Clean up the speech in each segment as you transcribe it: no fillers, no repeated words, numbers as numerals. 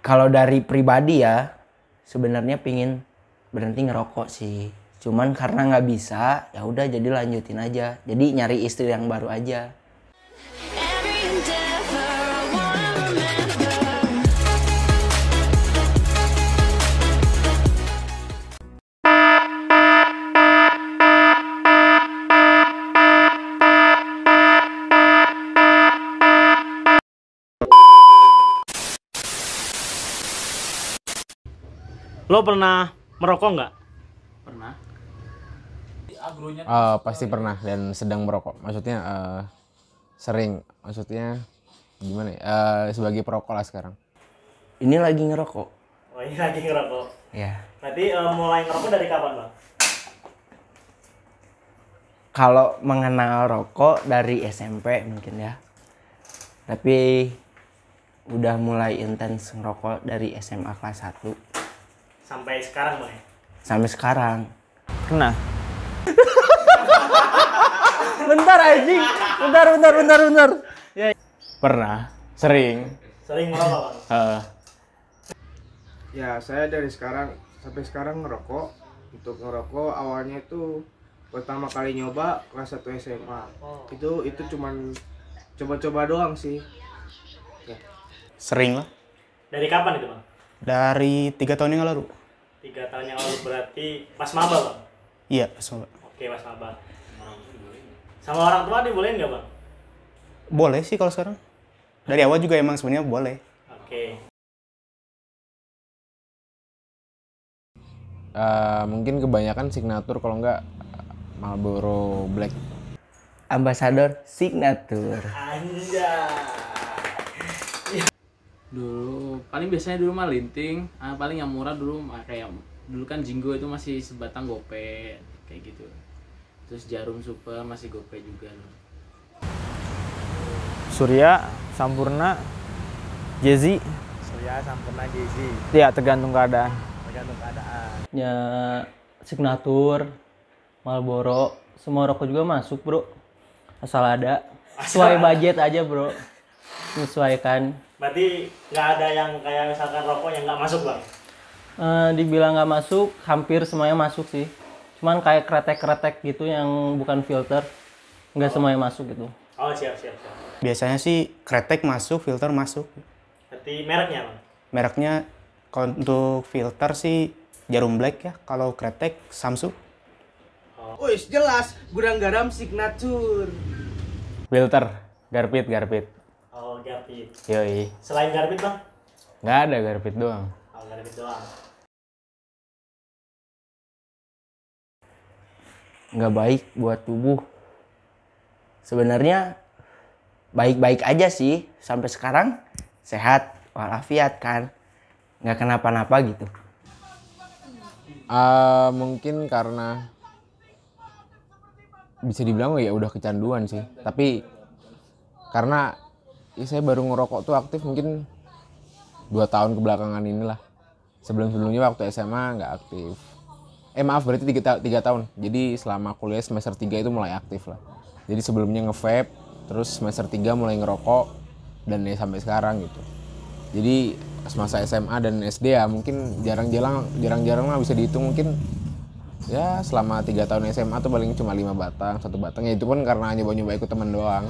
Kalau dari pribadi ya, sebenarnya pingin berhenti ngerokok sih. Cuman karena nggak bisa, ya udah jadi lanjutin aja. Jadi nyari istri yang baru aja. Lo pernah merokok nggak? Pernah. Pasti pernah dan sedang merokok. Maksudnya sering. Maksudnya gimana ya? Sebagai perokok lah sekarang. Ini lagi ngerokok. Oh, ini lagi ngerokok. Ya. Berarti mulai ngerokok dari kapan, Bang? Kalau mengenal rokok dari SMP mungkin ya. Tapi udah mulai intens ngerokok dari SMA kelas 1. Sampai sekarang, Bang ya? Sampai sekarang. Pernah. Bentar anjing. Bentar. Pernah. Sering. Sering merokok, Bang? Ya, saya dari sekarang sampai sekarang ngerokok. Untuk ngerokok awalnya itu pertama kali nyoba kelas 1 SMA. Itu cuman coba-coba doang sih. Ya. Sering lah. Dari kapan itu, Bang? Dari 3 tahun yang lalu. 3 tahun yang lalu, berarti pas maba, Bang? Iya, semua. Oke, pas maba. Sama orang tua dibolehin nggak, Bang? Boleh sih kalau sekarang. Dari awal juga emang sebenarnya boleh. Oke. Mungkin kebanyakan signature kalau enggak Marlboro Black. Ambasador Signature. Anjay. Dulu paling biasanya dulu mah linting, paling yang murah dulu kayak dulu kan Jinggo itu masih sebatang gope kayak gitu. Terus Jarum Super masih gope juga. Surya, Sampurna, Jezi. Surya, Sampurna, Jezi. Ya, tergantung keadaan. Tergantung keadaan. Ya, Signature, Marlboro, semua rokok juga masuk, bro. Asal ada. Sesuai budget aja, bro. Menyesuaikan. Berarti nggak ada yang kayak misalkan rokok yang nggak masuk, Bang? Dibilang nggak masuk, hampir semuanya masuk sih. Cuman kayak kretek-kretek gitu yang bukan filter, nggak semuanya masuk gitu. Oh, siap. Biasanya sih kretek masuk, filter masuk. Berarti mereknya, Bang? Mereknya kalau untuk filter sih Jarum Black ya. Kalau kretek Samsung. Wih, jelas gudang garam signature. Filter. Garpit. Oh, Garpit. Yoi. Selain Garpit, Bang? Nggak ada Garpit doang. Oh, Garpit doang. Nggak baik buat tubuh. Sebenarnya baik-baik aja sih. Sampai sekarang sehat walafiat kan. Nggak kenapa-napa gitu. Mungkin karena bisa dibilang ya udah kecanduan sih. Tapi karena ya saya baru ngerokok tuh aktif mungkin 2 tahun kebelakangan inilah. Sebelumnya waktu SMA nggak aktif. Maaf, berarti 3 tahun. Jadi selama kuliah semester 3 itu mulai aktif lah. Jadi sebelumnya nge-vape, terus semester 3 mulai ngerokok, dan ya sampai sekarang gitu. Jadi semasa SMA dan SD ya mungkin jarang-jarang lah bisa dihitung, mungkin ya selama 3 tahun SMA tuh paling cuma 5 batang, 1 batang. Ya itu pun karena nyoba-nyoba ikut temen doang.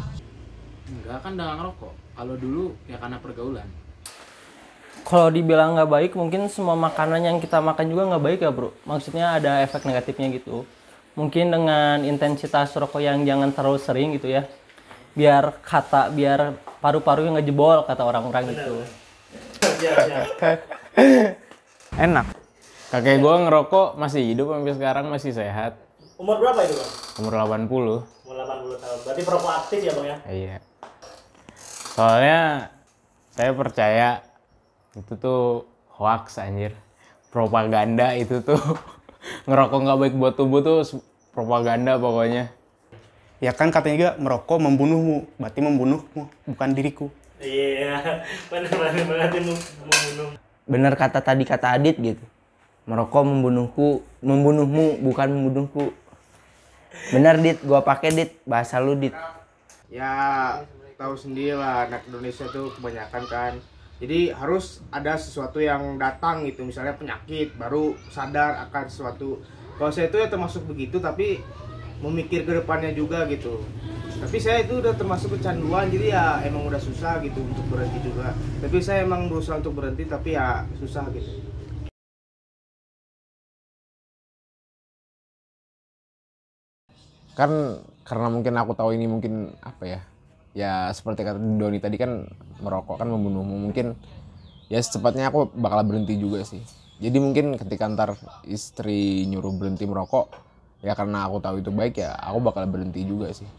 Enggak, kan udah ngerokok. Kalau dulu ya karena pergaulan. Kalau dibilang nggak baik, mungkin semua makanan yang kita makan juga nggak baik ya, bro. Maksudnya ada efek negatifnya gitu. Mungkin dengan intensitas rokok yang jangan terlalu sering gitu ya. Biar paru-parunya nggak jebol, kata orang-orang gitu. Siap. Enak. Kakek gue ngerokok masih hidup sampai sekarang, masih sehat. Umur berapa itu, Bang? Umur 80. Umur 80 tahun. Berarti perokok aktif ya, Bang ya? Iya. Soalnya saya percaya itu tuh hoax anjir. Propaganda itu tuh. Ngerokok nggak baik buat tubuh tuh propaganda pokoknya. Ya kan katanya juga merokok membunuhmu. Berarti membunuhmu, bukan diriku. Iya. Benar berarti membunuh. Bener kata Adit gitu. Merokok membunuhmu bukan membunuhku. Bener Dit, gua pakai Dit, bahasa lu Dit. Ya, tahu sendiri lah anak Indonesia tuh kebanyakan kan Jadi harus ada sesuatu yang datang gitu, misalnya penyakit, baru sadar akan sesuatu. Kalau saya itu ya termasuk begitu, tapi memikir ke depannya juga gitu. Tapi saya itu udah termasuk kecanduan, jadi ya emang udah susah gitu untuk berhenti juga. Tapi saya emang berusaha untuk berhenti, tapi ya susah gitu. Kan karena mungkin aku tahu ini mungkin apa ya, ya seperti kata Doni tadi kan, merokok kan membunuhmu. Mungkin ya secepatnya aku bakal berhenti juga sih. Jadi mungkin ketika ntar istri nyuruh berhenti merokok, ya karena aku tahu itu baik, ya aku bakal berhenti juga sih.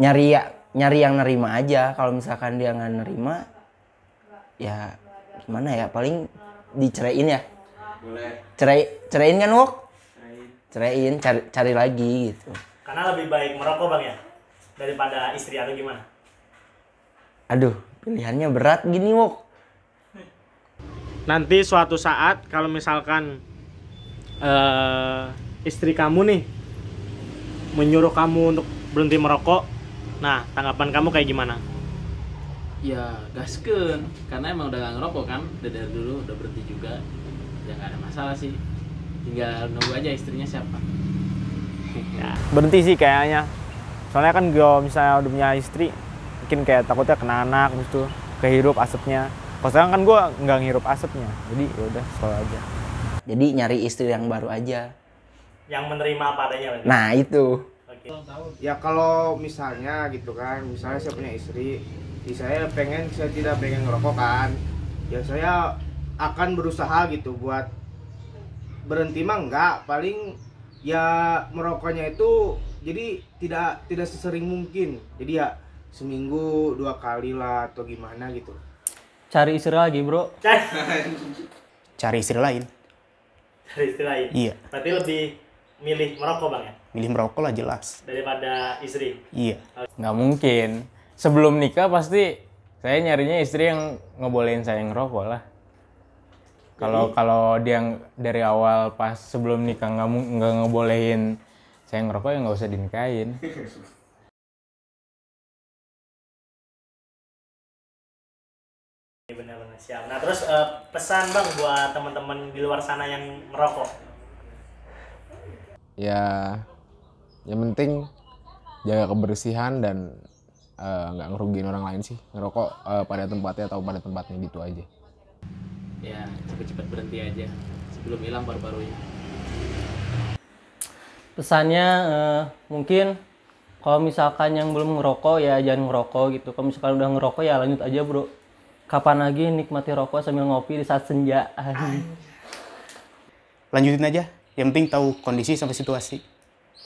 Nyari yang nerima aja. Kalau misalkan dia nggak nerima, ya gimana ya, paling diceraiin ya. Boleh. Ceraiin kan Wok? Ceraiin, cari lagi gitu. Karena lebih baik merokok Bang ya daripada istri atau gimana? Aduh, pilihannya berat gini Wok. Nanti suatu saat kalau misalkan istri kamu nih menyuruh kamu untuk berhenti merokok, nah tanggapan kamu kayak gimana? Ya gaskeun, karena emang udah gak ngerokok kan, udah dari dulu udah berhenti juga, ya nggak ada masalah sih, tinggal nunggu aja istrinya siapa. Berhenti sih kayaknya. Soalnya kan kalau misalnya udah punya istri, mungkin kayak takutnya kena anak gitu, kehirup asapnya. Kalau sekarang kan gue nggak ngirup asapnya, jadi ya udah slow aja. Jadi nyari istri yang baru aja. Yang menerima apa adanya berarti? Nah itu. Oke. Ya kalau misalnya gitu kan, misalnya saya punya istri, saya tidak pengen ngerokok kan, ya saya akan berusaha gitu buat berhenti mah enggak, paling ya merokoknya itu jadi tidak sesering mungkin, jadi ya seminggu 2 kali lah atau gimana gitu. Cari istri lagi, bro. Cari istri lain. Dari istri lain. Iya. Berarti lebih milih merokok Bang ya Milih merokok lah jelas. daripada istri. Iya. Nggak mungkin. Sebelum nikah pasti saya nyarinya istri yang ngebolehin saya ngerokok lah. Kalau dia dari awal pas sebelum nikah nggak ngebolehin saya ngerokok, ya nggak usah dinikahin. Benar-benar siap. Nah terus pesan Bang buat teman-teman di luar sana yang merokok. Ya yang penting jaga kebersihan dan nggak ngerugiin orang lain sih. Ngerokok pada tempatnya atau pada tempatnya gitu aja. Ya cepet-cepet berhenti aja sebelum hilang paru-parunya. Pesannya mungkin kalau misalkan yang belum ngerokok ya jangan ngerokok gitu. Kalau misalkan udah ngerokok ya lanjut aja, bro. Kapan lagi nikmati rokok sambil ngopi di saat senja. Lanjutin aja. Yang penting tahu kondisi sampai situasi.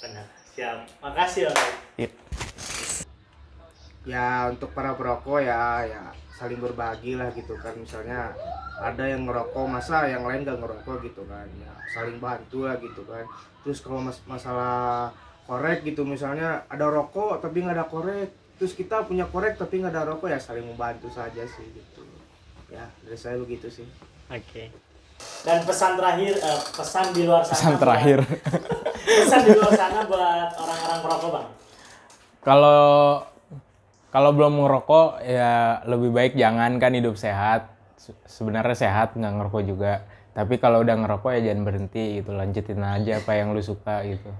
Benar. Siap. Makasih Bang. Iya. Ya untuk para perokok ya saling berbagi lah gitu kan, misalnya ada yang ngerokok masa yang lain gak ngerokok gitu kan, ya saling bantu lah gitu kan. Terus kalau masalah korek gitu, misalnya ada rokok tapi nggak ada korek, terus kita punya korek tapi nggak ada rokok, ya saling membantu saja sih gitu ya. Dari saya begitu sih. Oke. Dan pesan terakhir, pesan di luar sana. Pesan terakhir. Pesan di luar sana buat orang-orang perokok Bang. Kalau belum ngerokok ya lebih baik jangan, kan hidup sehat. Sebenarnya sehat nggak ngerokok juga. Tapi kalau udah ngerokok ya jangan berhenti gitu, lanjutin aja apa yang lu suka gitu.